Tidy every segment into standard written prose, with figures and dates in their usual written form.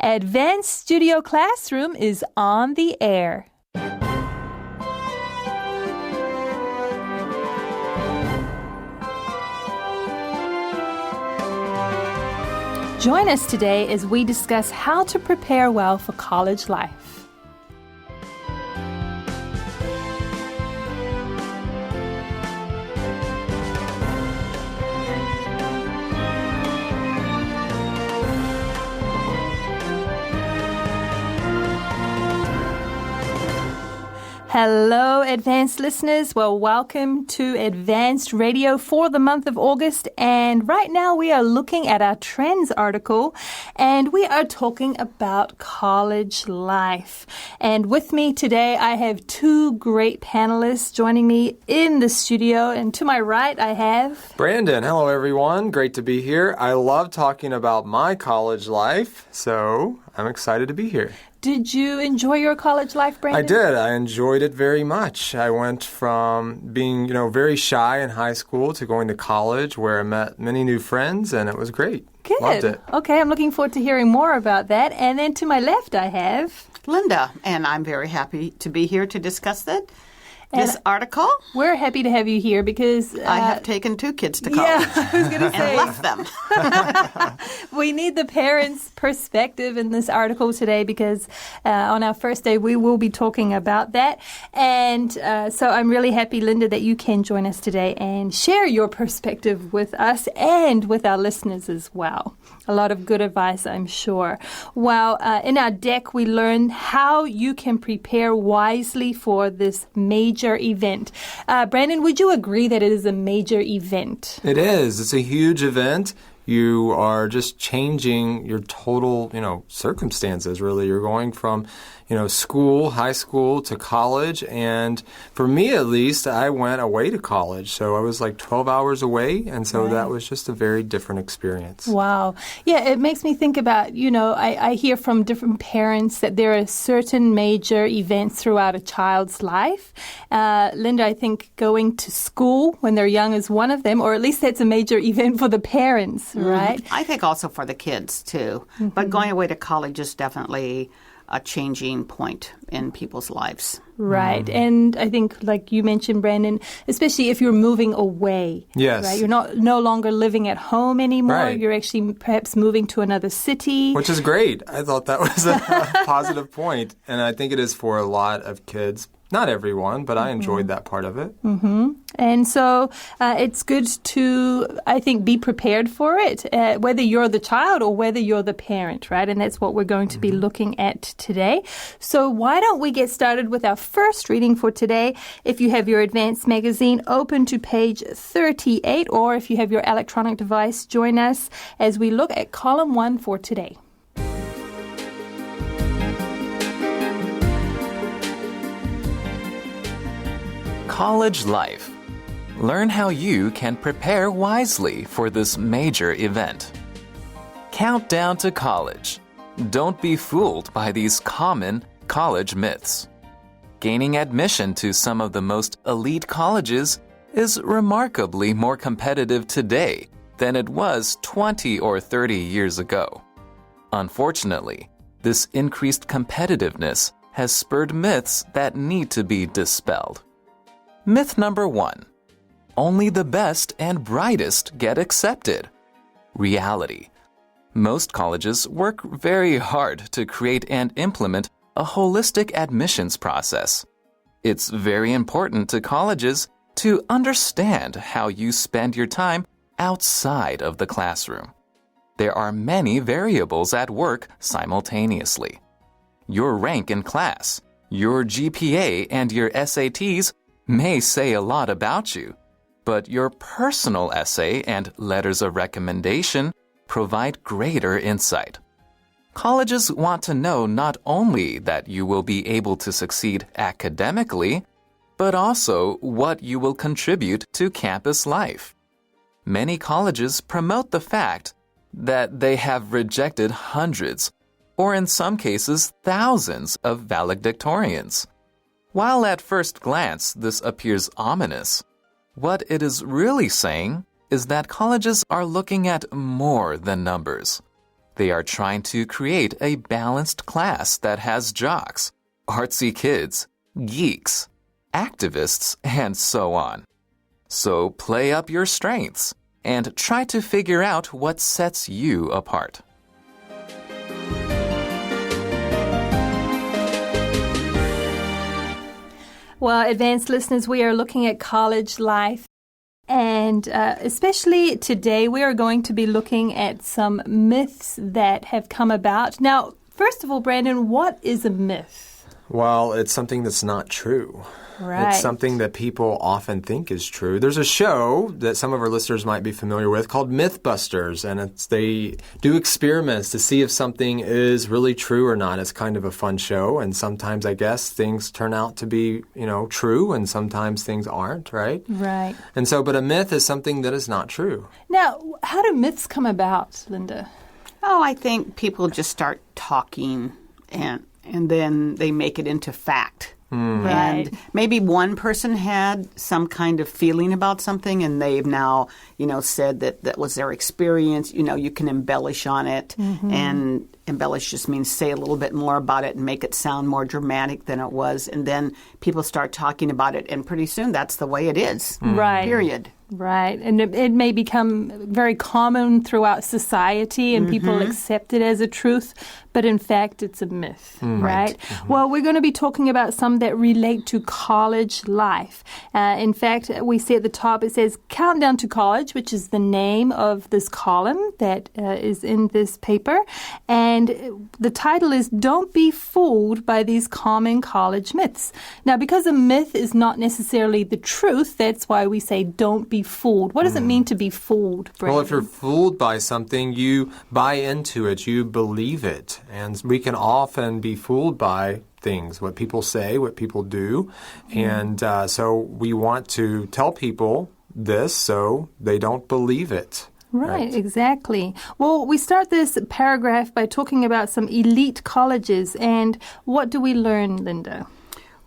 Advanced Studio Classroom is on the air. Join us today as we discuss how to prepare well for college life. Hello, Advanced listeners. Well, welcome to Advanced Radio for the month of August. And right now we are looking at our trends article and we are talking about college life. And with me today, I have two great panelists joining me in the studio. And to my right, I have Brandon. Hello, everyone. Great to be here. I love talking about my college life, so I'm excited to be here. Did you enjoy your college life, Brandon? I did. I enjoyed it very much. I went from being, very shy in high school to going to college where I met many new friends, and it was great. Good. Loved it. Okay, I'm looking forward to hearing more about that. And then to my left, I have Linda, and I'm very happy to be here to discuss this article. We're happy to have you here because I have taken two kids to college. Yeah, I was going to say. And left them. We need the parents' perspective in this article today because on our first day we will be talking about that. And so I'm really happy, Linda, that you can join us today and share your perspective with us and with our listeners as well. A lot of good advice, I'm sure. Well, in our deck, we learned how you can prepare wisely for this major event. Brandon, would you agree that it is a major event? It is. It's a huge event. You are just changing your total, circumstances, really. You're going from, school, high school to college. And for me, at least, I went away to college. So I was like 12 hours away. And so that was just a very different experience. Wow. Yeah, it makes me think about, I hear from different parents that there are certain major events throughout a child's life. Linda, I think going to school when they're young is one of them, or at least that's a major event for the parents, right? I think also for the kids, too. Mm-hmm. But going away to college is definitely a changing point in people's lives. Right. And I think, like you mentioned, Brandon, especially if you're moving away. Yes. Right? You're no longer living at home anymore. Right. You're actually perhaps moving to another city. Which is great. I thought that was a positive point. And I think it is for a lot of kids. Not everyone, but I enjoyed that part of it. Mm-hmm. And so it's good to, I think, be prepared for it, whether you're the child or whether you're the parent, right? And that's what we're going to be looking at today. So why don't we get started with our first reading for today? If you have your Advanced magazine, open to page 38, or if you have your electronic device, join us as we look at column 1 for today. College life. Learn how you can prepare wisely for this major event. Countdown to college. Don't be fooled by these common college myths. Gaining admission to some of the most elite colleges is remarkably more competitive today than it was 20 or 30 years ago. Unfortunately, this increased competitiveness has spurred myths that need to be dispelled. Myth number 1. Only the best and brightest get accepted. Reality. Most colleges work very hard to create and implement a holistic admissions process. It's very important to colleges to understand how you spend your time outside of the classroom. There are many variables at work simultaneously. Your rank in class, your GPA, and your SATs may say a lot about you, but your personal essay and letters of recommendation provide greater insight. Colleges want to know not only that you will be able to succeed academically, but also what you will contribute to campus life. Many colleges promote the fact that they have rejected hundreds, or in some cases thousands, of valedictorians. While at first glance this appears ominous, what it is really saying is that colleges are looking at more than numbers. They are trying to create a balanced class that has jocks, artsy kids, geeks, activists, and so on. So play up your strengths and try to figure out what sets you apart. Well, advanced listeners, we are looking at college life. And especially today, we are going to be looking at some myths that have come about. Now, first of all, Brandon, what is a myth? Well, it's something that's not true. Right. It's something that people often think is true. There's a show that some of our listeners might be familiar with called Mythbusters, and they do experiments to see if something is really true or not. It's kind of a fun show, and sometimes, I guess, things turn out to be, true, and sometimes things aren't, right? Right. And so, but a myth is something that is not true. Now, how do myths come about, Linda? Oh, I think people just start talking and then they make it into fact. Right. And maybe one person had some kind of feeling about something and they've now, said that was their experience. You can embellish on it. And embellish just means say a little bit more about it and make it sound more dramatic than it was. And then people start talking about it. And pretty soon that's the way it is. Right. Period. Right. And it may become very common throughout society and people accept it as a truth, but in fact it's a myth, right? Well, we're going to be talking about some that relate to college life. In fact, we see at the top, it says Countdown to College, which is the name of this column that is in this paper. And the title is Don't Be Fooled by These Common College Myths. Now, because a myth is not necessarily the truth, that's why we say don't be fooled. What does it mean to be fooled, Brandon? Well, if you're fooled by something, you buy into it, you believe it. And we can often be fooled by things, what people say, what people do. And so we want to tell people this so they don't believe it. Right, exactly. Well, we start this paragraph by talking about some elite colleges. And what do we learn, Linda?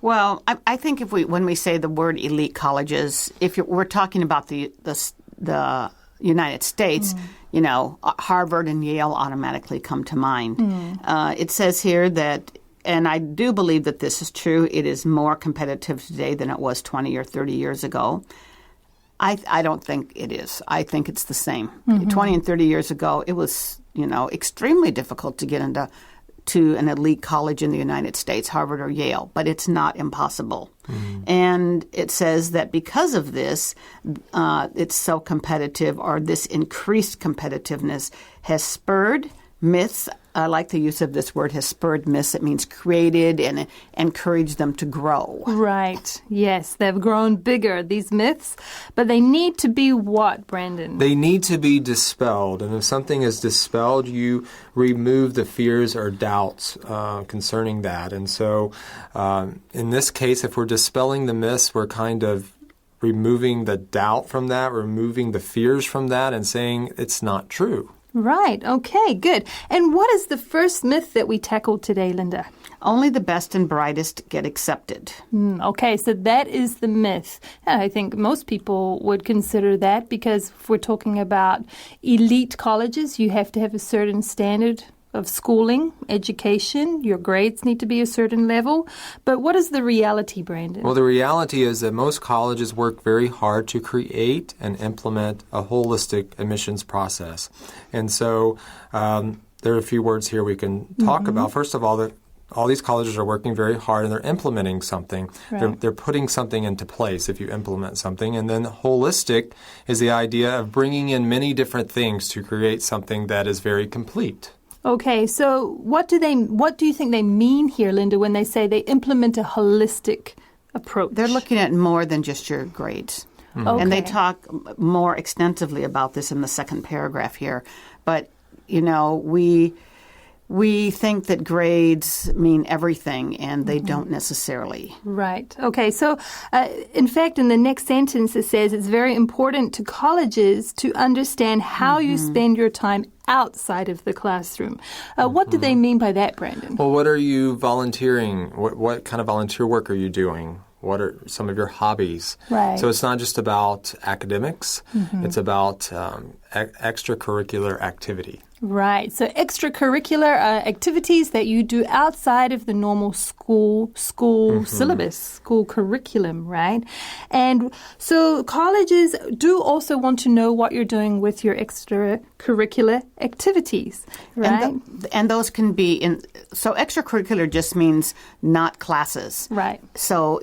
Well, I think when we say the word elite colleges, we're talking about the United States, Harvard and Yale automatically come to mind. It says here that, and I do believe that this is true, it is more competitive today than it was 20 or 30 years ago. I don't think it is. I think it's the same. 20 and 30 years ago, it was, extremely difficult to get into an elite college in the United States, Harvard or Yale, but it's not impossible. And it says that because of this, it's so competitive, or this increased competitiveness has spurred myths. I like the use of this word, has spurred myths. It means created and encouraged them to grow. Right. Yes, they've grown bigger, these myths. But they need to be what, Brandon? They need to be dispelled. And if something is dispelled, you remove the fears or doubts concerning that. And so in this case, if we're dispelling the myths, we're kind of removing the doubt from that, removing the fears from that, and saying it's not true. Right. Okay, good. And what is the first myth that we tackled today, Linda? Only the best and brightest get accepted. Okay, so that is the myth. And I think most people would consider that, because if we're talking about elite colleges, you have to have a certain standard of schooling, education. Your grades need to be a certain level. But what is the reality, Brandon? Well, the reality is that most colleges work very hard to create and implement a holistic admissions process. And so there are a few words here we can talk about. First of all, all these colleges are working very hard and they're implementing something. Right. They're putting something into place if you implement something. And then holistic is the idea of bringing in many different things to create something that is very complete. Okay, so what do you think they mean here, Linda, when they say they implement a holistic approach? They're looking at more than just your grades. Okay. And they talk more extensively about this in the second paragraph here. But, we think that grades mean everything, and they don't necessarily. Right. Okay. So, in fact, in the next sentence, it says it's very important to colleges to understand how you spend your time outside of the classroom. What do they mean by that, Brandon? Well, what are you volunteering? What kind of volunteer work are you doing? What are some of your hobbies? Right. So it's not just about academics. It's about extracurricular activity. Right. So extracurricular activities that you do outside of the normal school syllabus, school curriculum, right? And so colleges do also want to know what you're doing with your extracurricular activities, right? And those can be so extracurricular just means not classes. Right. So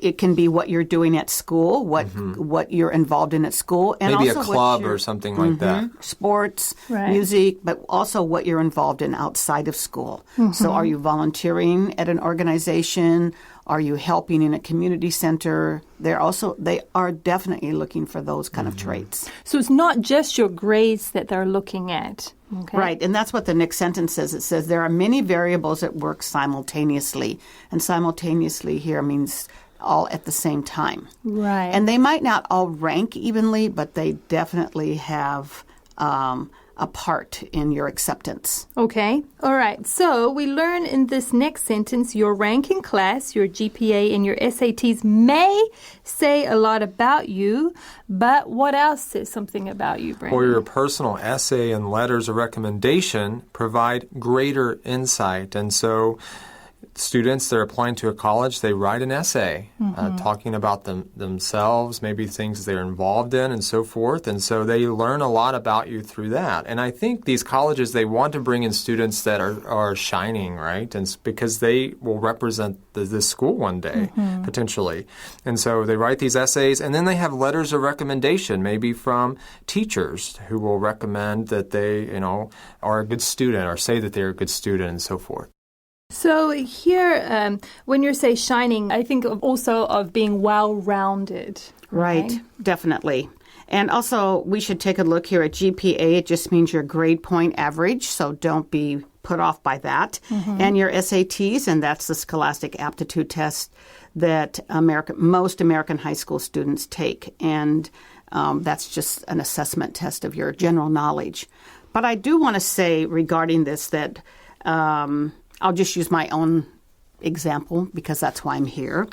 it can be what you're doing at school, what you're involved in at school, and maybe also a club or something like that. Sports, right. music, but also what you're involved in outside of school. So are you volunteering at an organization? Are you helping in a community center? They are definitely looking for those kind of traits. So it's not just your grades that they're looking at. Okay. Right, and that's what the next sentence says. It says there are many variables at work simultaneously, and simultaneously here means all at the same time. Right. And they might not all rank evenly, but they definitely have a part in your acceptance. Okay. All right. So we learn in this next sentence, your rank in class, your GPA, and your SATs may say a lot about you, but what else says something about you, Brandon? Or your personal essay and letters of recommendation provide greater insight. And so students that are applying to a college, they write an essay talking about themselves, maybe things they're involved in and so forth. And so they learn a lot about you through that. And I think these colleges, they want to bring in students that are shining, right? And because they will represent this school one day, potentially. And so they write these essays, and then they have letters of recommendation, maybe from teachers who will recommend that they, are a good student or say that they're a good student and so forth. So here, when you say shining, I think also of being well-rounded. Right, definitely. And also, we should take a look here at GPA. It just means your grade point average, so don't be put off by that. And your SATs, and that's the Scholastic Aptitude Test that most American high school students take. And that's just an assessment test of your general knowledge. But I do want to say regarding this that I'll just use my own example because that's why I'm here.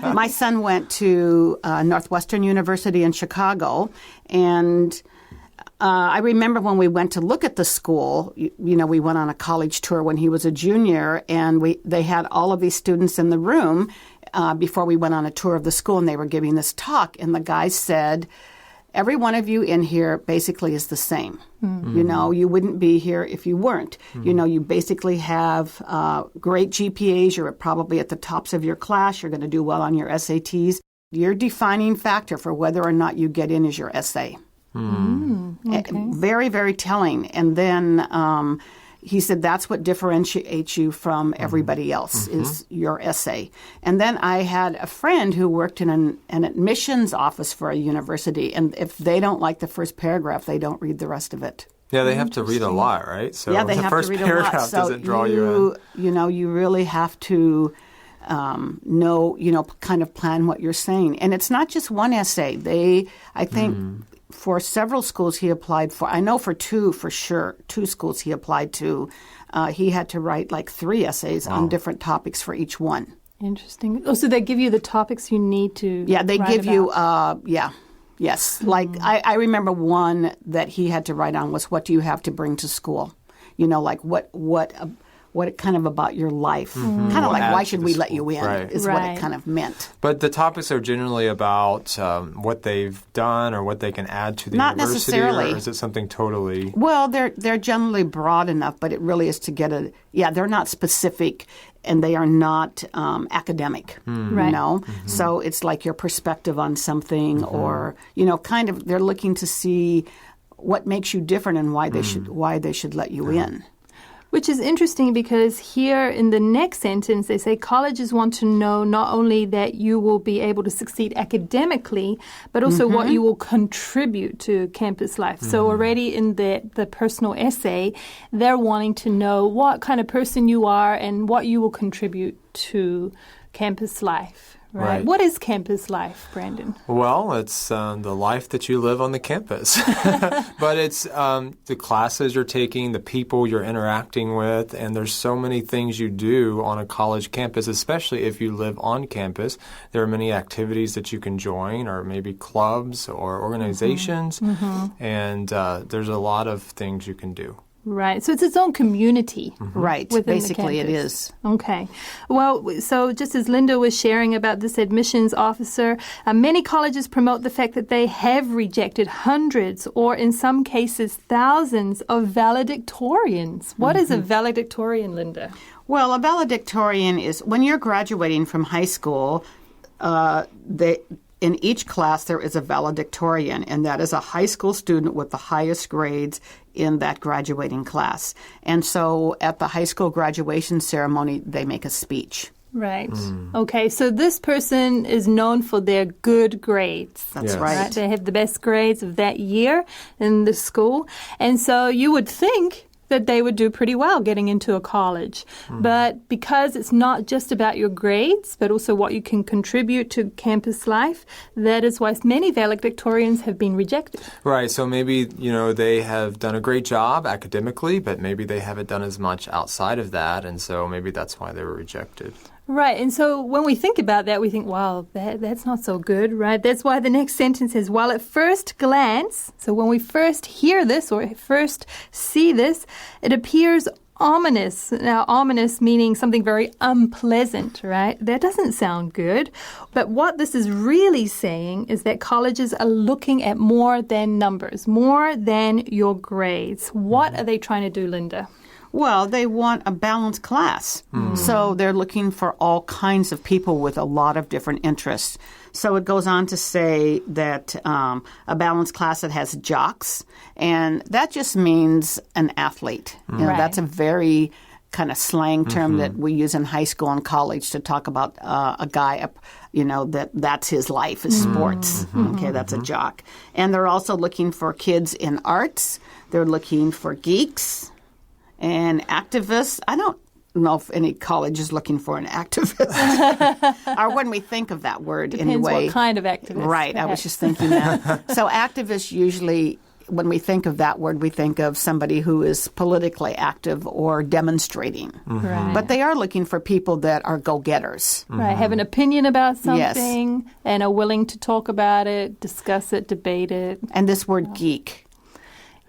My son went to Northwestern University in Chicago, and I remember when we went to look at the school, we went on a college tour when he was a junior, and they had all of these students in the room before we went on a tour of the school, and they were giving this talk, and the guy said, every one of you in here basically is the same. You wouldn't be here if you weren't. You basically have great GPAs. You're probably at the tops of your class. You're going to do well on your SATs. Your defining factor for whether or not you get in is your essay. Okay. Very, very telling. And then he said that's what differentiates you from everybody else is your essay. And then I had a friend who worked in an admissions office for a university, and if they don't like the first paragraph, they don't read the rest of it. Yeah, they have to read a lot, right? So yeah, they the have first to read paragraph a lot. So doesn't draw you in. You really have to know, kind of plan what you're saying. And it's not just one essay. I think for several schools he applied for, I know for two schools he applied to, he had to write like 3 essays on different topics for each one. Interesting. Oh, so they give you the topics you need to they write give about. you, yes. Like I remember one that he had to write on was what do you have to bring to school? Like what kind of about your life. Kind of like why should we let you in is what it kind of meant. But the topics are generally about what they've done or what they can add to the Not university. Necessarily. Or is it something totally... Well, they're generally broad enough, but it really is to get they're not specific and they are not academic, So it's like your perspective on something or, kind of they're looking to see what makes you different and why they should let you in. Which is interesting because here in the next sentence, they say colleges want to know not only that you will be able to succeed academically, but also what you will contribute to campus life. So already in the personal essay, they're wanting to know what kind of person you are and what you will contribute to campus life. Right. What is campus life, Brandon? Well, it's the life that you live on the campus. But it's the classes you're taking, the people you're interacting with, and there's so many things you do on a college campus, especially if you live on campus. There are many activities that you can join, or maybe clubs or organizations, and there's a lot of things you can do. Right. So it's its own community. Right. Basically, it is. Okay. Well, so just as Linda was sharing about this admissions officer, many colleges promote the fact that they have rejected hundreds or in some cases thousands of valedictorians. What is a valedictorian, Linda? Well, a valedictorian is when you're graduating from high school, in each class, there is a valedictorian, and that is a high school student with the highest grades in that graduating class. And so at the high school graduation ceremony, they make a speech. Right. Okay, so this person is known for their good grades. That's right. They have the best grades of that year in the school. And so you would think that they would do pretty well getting into a college. But because it's not just about your grades, but also what you can contribute to campus life, that is why many valedictorians have been rejected. Right. So maybe, they have done a great job academically, but maybe they haven't done as much outside of that, and so maybe that's why they were rejected. Right, and so when we think about that, we think, wow, that's not so good, right? That's why the next sentence is, while at first glance, so when we first hear this or first see this, it appears ominous. Now, ominous meaning something very unpleasant, right? That doesn't sound good. But what this is really saying is that colleges are looking at more than numbers, more than your grades. What are they trying to do, Linda? Well, they want a balanced class. So they're looking for all kinds of people with a lot of different interests. So it goes on to say that a balanced class that has jocks, and that just means an athlete. That's a very kind of slang term that we use in high school and college to talk about a guy, that's his life is sports. Okay, that's a jock. And they're also looking for kids in arts. They're looking for geeks and activists. I don't know if any college is looking for an activist, or when we think of that word Depends anyway. What kind of activist? Right, perhaps. I was just thinking that. So activists usually, when we think of that word, we think of somebody who is politically active or demonstrating. Right. But they are looking for people that are go-getters. Right, have an opinion about something and are willing to talk about it, discuss it, debate it. And this word geek.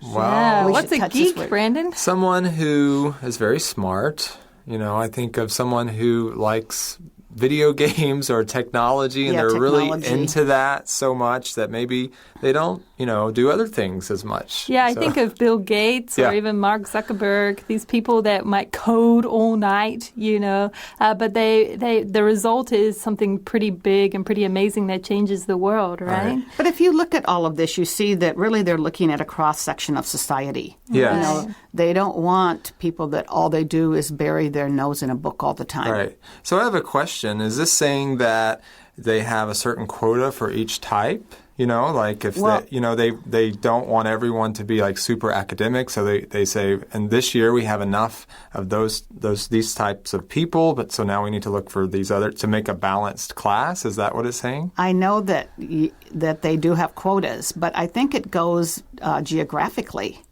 Wow. What's a geek, Brandon? Someone who is very smart. I think of someone who likes video games or technology, and they're really into that so much that maybe they don't, do other things as much. Yeah, I think of Bill Gates or even Mark Zuckerberg, these people that might code all night, but the result is something pretty big and pretty amazing that changes the world, right? But if you look at all of this, you see that really they're looking at a cross-section of society. Yes. They don't want people that all they do is bury their nose in a book all the time. Right. So I have a question. Is this saying that they have a certain quota for each type? Like if they don't want everyone to be like super academic, so they say, and this year we have enough of these types of people, but so now we need to look for these other to make a balanced class. Is that what it's saying? I know that they do have quotas, but I think it goes geographically.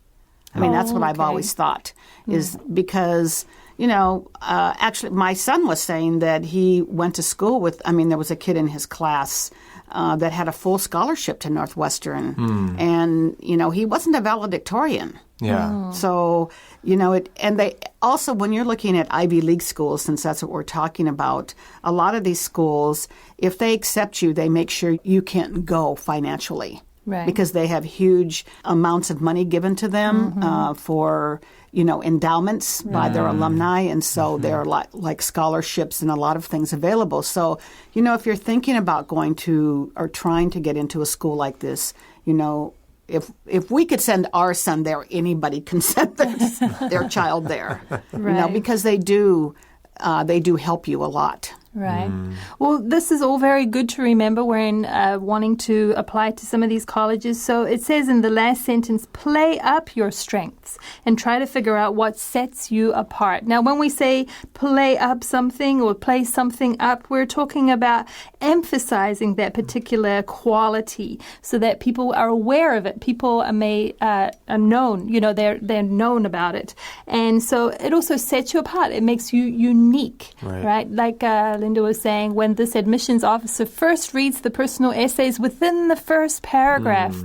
I mean, that's what I've always thought, is because, actually my son was saying that he went to school there was a kid in his class that had a full scholarship to Northwestern, and, he wasn't a valedictorian. Yeah. So, and they also, when you're looking at Ivy League schools, since that's what we're talking about, a lot of these schools, if they accept you, they make sure you can't go financially. Right. Because they have huge amounts of money given to them for, endowments by their alumni. And so there are like scholarships and a lot of things available. So, if you're thinking about going to or trying to get into a school like this, if we could send our son there, anybody can send their child there. Right. Because they do help you a lot. Right. Well, this is all very good to remember when wanting to apply to some of these colleges. So it says in the last sentence, play up your strengths and try to figure out what sets you apart. Now, when we say play up something or play something up, we're talking about emphasizing that particular quality so that people are aware of it. People are known, they're known about it. And so it also sets you apart. It makes you unique, right? Like Linda was saying, when this admissions officer first reads the personal essays within the first paragraph,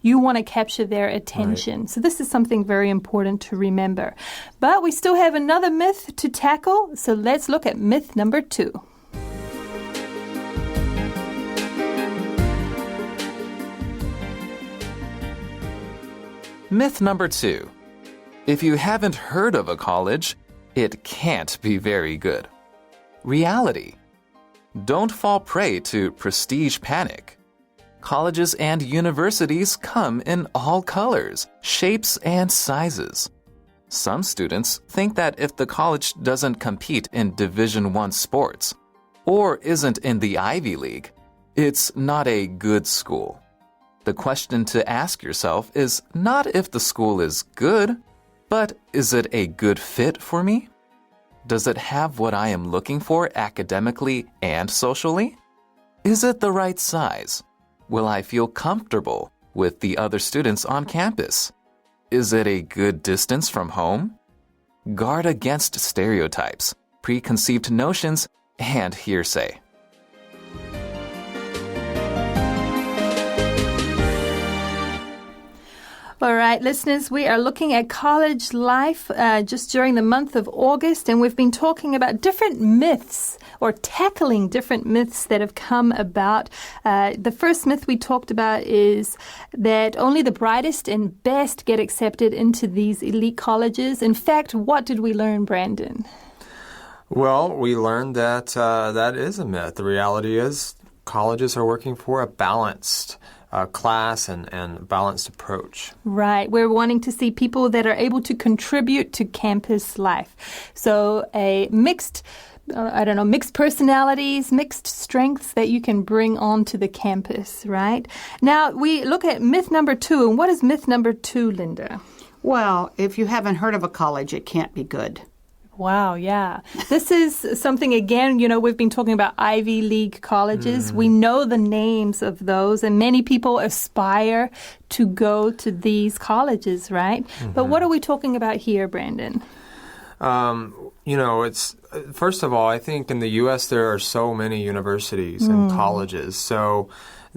you want to capture their attention. Right. So this is something very important to remember. But we still have another myth to tackle, so let's look at myth number 2. Myth number 2. If you haven't heard of a college, it can't be very good. Reality. Don't fall prey to prestige panic. Colleges and universities come in all colors, shapes, and sizes. Some students think that if the college doesn't compete in Division I sports or isn't in the Ivy League, it's not a good school. The question to ask yourself is not if the school is good, but is it a good fit for me? Does it have what I am looking for academically and socially? Is it the right size? Will I feel comfortable with the other students on campus? Is it a good distance from home? Guard against stereotypes, preconceived notions, and hearsay. All right, listeners, we are looking at college life just during the month of August, and we've been talking about different myths or tackling different myths that have come about. The first myth we talked about is that only the brightest and best get accepted into these elite colleges. In fact, what did we learn, Brandon? Well, we learned that that is a myth. The reality is colleges are working for a balanced class and balanced approach. Right. We're wanting to see people that are able to contribute to campus life. So a mixed personalities, mixed strengths that you can bring onto the campus, right? Now, we look at myth number 2. And what is myth number 2, Linda? Well, if you haven't heard of a college, it can't be good. Wow, yeah. This is something, again, we've been talking about Ivy League colleges. We know the names of those, and many people aspire to go to these colleges, right? But what are we talking about here, Brandon? It's first of all, I think in the U.S. there are so many universities and colleges. So,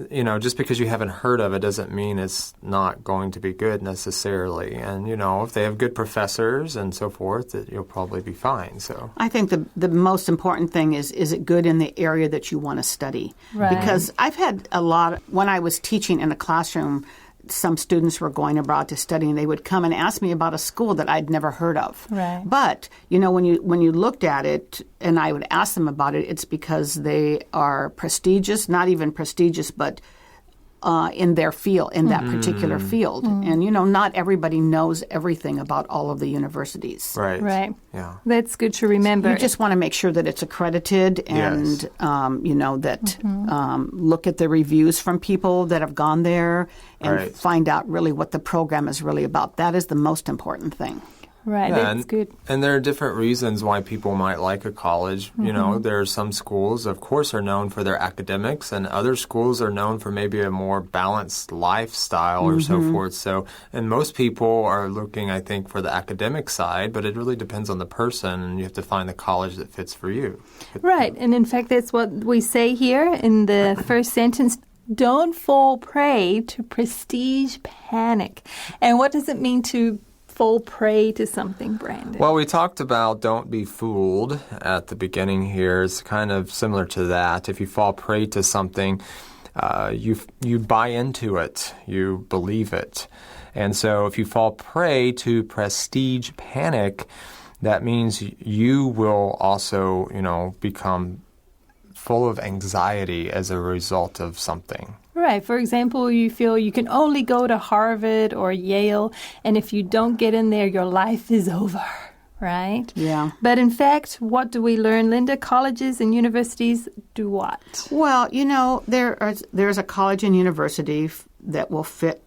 just because you haven't heard of it doesn't mean it's not going to be good necessarily. And, if they have good professors and so forth, that you'll probably be fine. So I think the most important thing is it good in the area that you want to study? Right. Because I've had when I was teaching in a classroom, some students were going abroad to study, and they would come and ask me about a school that I'd never heard of. Right. But, when you looked at it, and I would ask them about it, it's because they are prestigious, not even prestigious, but in their field, in that particular field. And, not everybody knows everything about all of the universities. Right. Right. Yeah. That's good to remember. You just want to make sure that it's accredited and, look at the reviews from people that have gone there and find out really what the program is really about. That is the most important thing. Right, yeah, that's good. And there are different reasons why people might like a college. There are some schools, of course, are known for their academics, and other schools are known for maybe a more balanced lifestyle or so forth. So, and most people are looking, I think, for the academic side, but it really depends on the person, and you have to find the college that fits for you. Right, and in fact, that's what we say here in the first sentence. Don't fall prey to prestige panic. And what does it mean to fall prey to something, Brandon? Well, we talked about don't be fooled at the beginning here. It's kind of similar to that. If you fall prey to something, you buy into it. You believe it. And so if you fall prey to prestige panic, that means you will also, become full of anxiety as a result of something. Right. For example, you feel you can only go to Harvard or Yale, and if you don't get in there, your life is over. right? Yeah. But in fact, what do we learn, Linda? Colleges and universities do what? Well, there's a college and university that will fit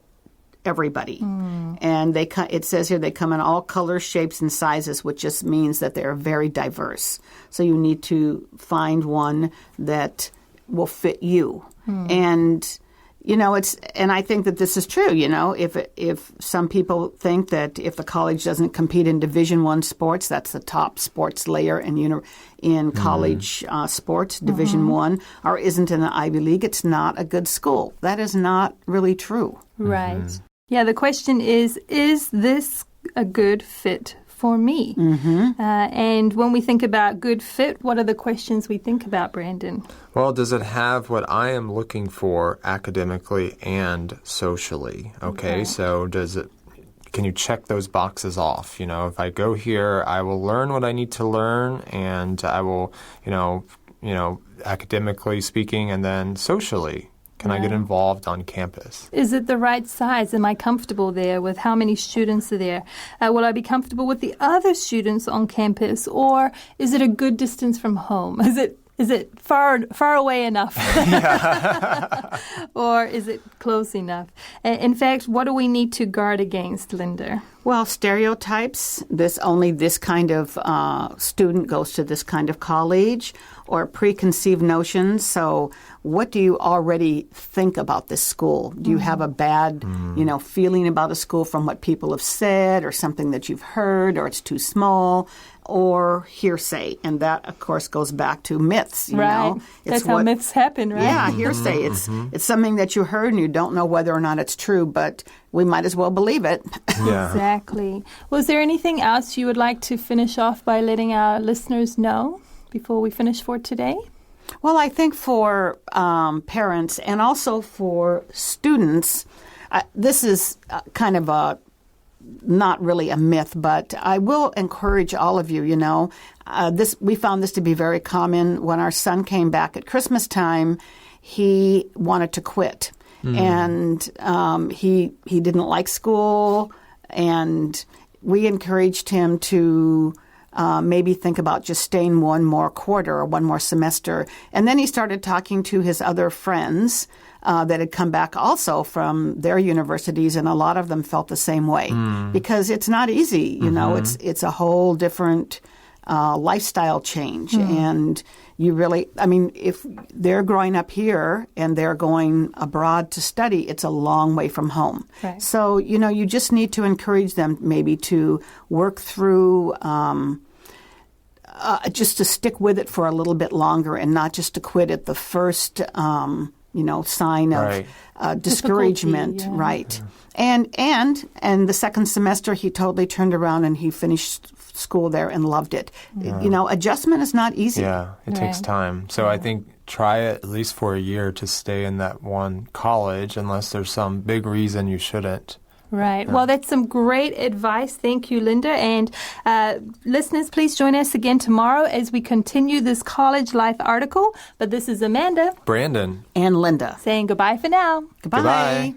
everybody. And it says here they come in all colors, shapes, and sizes, which just means that they're very diverse. So you need to find one that will fit you. And and I think that this is true. If some people think that if the college doesn't compete in Division I sports, that's the top sports layer in college sports, Division I, or isn't in the Ivy League, it's not a good school. That is not really true. Right. Yeah, the question is this a good fit for me? And when we think about good fit, what are the questions we think about, Brandon? Well, does it have what I am looking for academically and socially? Okay, so can you check those boxes off? If I go here, I will learn what I need to learn, and I will, academically speaking, and then socially. Can I get involved on campus? Is it the right size? Am I comfortable there with how many students are there? Will I be comfortable with the other students on campus? Or is it a good distance from home? Is it far away enough? Or is it close enough? In fact, what do we need to guard against, Linda? Well, stereotypes, only this kind of student goes to this kind of college, or preconceived notions. So what do you already think about this school? Do you have a bad, feeling about a school from what people have said, or something that you've heard, or it's too small, or hearsay? And that, of course, goes back to myths, Right. That's how myths happen, right? Yeah, hearsay. It's something that you heard and you don't know whether or not it's true, but we might as well believe it. Yeah. Exactly. Was there anything else you would like to finish off by letting our listeners know before we finish for today? Well, I think for parents and also for students, this is kind of not really a myth, but I will encourage all of you, we found this to be very common. When our son came back at Christmas time, he wanted to quit. And he didn't like school, and we encouraged him to maybe think about just staying one more quarter or one more semester. And then he started talking to his other friends that had come back also from their universities, and a lot of them felt the same way because it's not easy. It's a whole different lifestyle change. And you really, if they're growing up here and they're going abroad to study, it's a long way from home. Right. So, you just need to encourage them maybe to work through just to stick with it for a little bit longer, and not just to quit at the first, sign of discouragement. Yeah. Right. And the second semester, he totally turned around and he finished school there and loved it. Adjustment is not easy. Yeah, it takes time. So I think try it at least for a year to stay in that one college, unless there's some big reason you shouldn't. Right. Well, that's some great advice. Thank you, Linda. And listeners, please join us again tomorrow as we continue this college life article. But this is Amanda, Brandon, and Linda saying goodbye for now. Goodbye. Goodbye.